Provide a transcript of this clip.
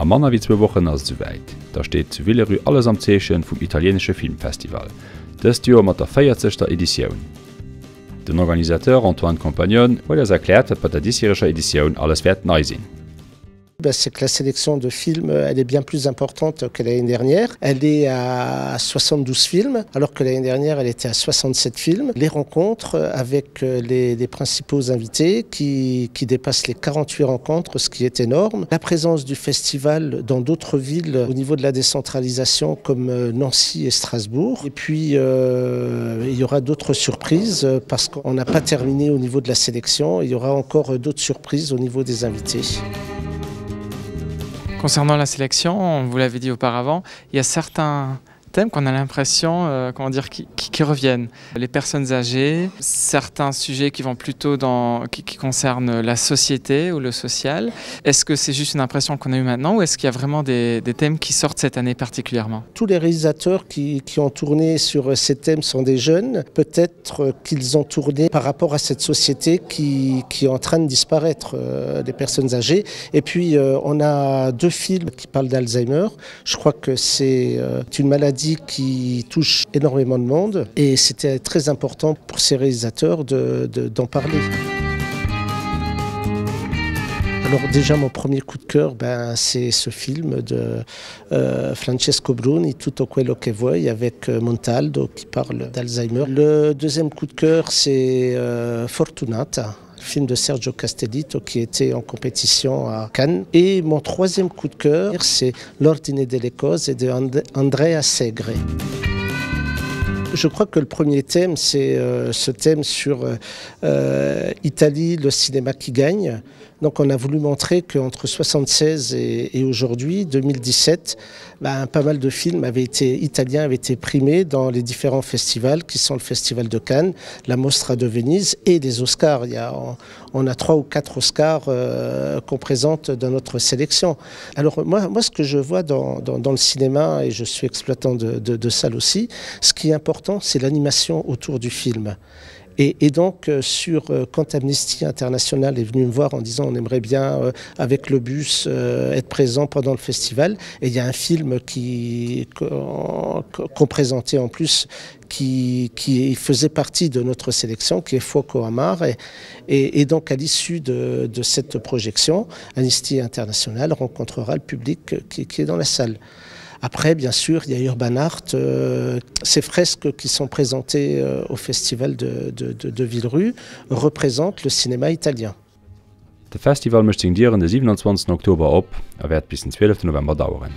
Manner wie 2 Wochen ass zuweit. Da steet zu Villeru alles am Zeechen vum italiensche Filmfestival. Dëst Joer mat der 40. Editionioun. Den Organisateur Antoine Compagnon huet erklärt, dat bei der diesjähriger Edition alles werd neu sinn. C'est que la sélection de films, elle est bien plus importante que l'année dernière. Elle est à 72 films, alors que l'année dernière, elle était à 67 films. Les rencontres avec les principaux invités qui dépassent les 48 rencontres, ce qui est énorme. La présence du festival dans d'autres villes au niveau de la décentralisation comme Nancy et Strasbourg. Et puis, il y aura d'autres surprises parce qu'on n'a pas terminé au niveau de la sélection. Il y aura encore d'autres surprises au niveau des invités. Concernant la sélection, vous l'avez dit auparavant, il y a certains thèmes qu'on a l'impression qui reviennent. Les personnes âgées, certains sujets qui vont plutôt qui concernent la société ou le social. Est-ce que c'est juste une impression qu'on a eue maintenant ou est-ce qu'il y a vraiment des thèmes qui sortent cette année particulièrement? Tous les réalisateurs qui ont tourné sur ces thèmes sont des jeunes. Peut-être qu'ils ont tourné par rapport à cette société qui est en train de disparaître, les personnes âgées. Et puis on a 2 films qui parlent d'Alzheimer. Je crois que c'est une maladie qui touche énormément de monde et c'était très important pour ces réalisateurs d'en parler. Alors déjà mon premier coup de cœur, c'est ce film de Francesco Bruni, Tutto quello che vuoi, avec Montaldo qui parle d'Alzheimer. Le deuxième coup de cœur c'est Fortunata, film de Sergio Castellitto qui était en compétition à Cannes. Et mon troisième coup de cœur, c'est L'ordine delle cose de Andrea Segre. Je crois que le premier thème, c'est ce thème sur Italie, le cinéma qui gagne. Donc on a voulu montrer qu'entre 1976 et aujourd'hui, 2017, pas mal de films italiens avaient été primés dans les différents festivals qui sont le Festival de Cannes, la Mostra de Venise et les Oscars. On a 3 ou 4 Oscars qu'on présente dans notre sélection. Alors moi ce que je vois dans le cinéma, et je suis exploitant de salle aussi, ce qui est important, c'est l'animation autour du film. Et donc, quand Amnesty International est venu me voir en disant on aimerait bien, avec le bus, être présent pendant le festival, et il y a un film qu'on présentait en plus qui faisait partie de notre sélection, qui est Fuoco Amar. Et donc, à l'issue de cette projection, Amnesty International rencontrera le public qui est dans la salle. Après, bien sûr, il y a Urban Art, ces fresques qui sont présentées au festival de Villeru représentent le cinéma italien. Das Festival möchte den 27. Oktober op, wird bis den 12. November dauern.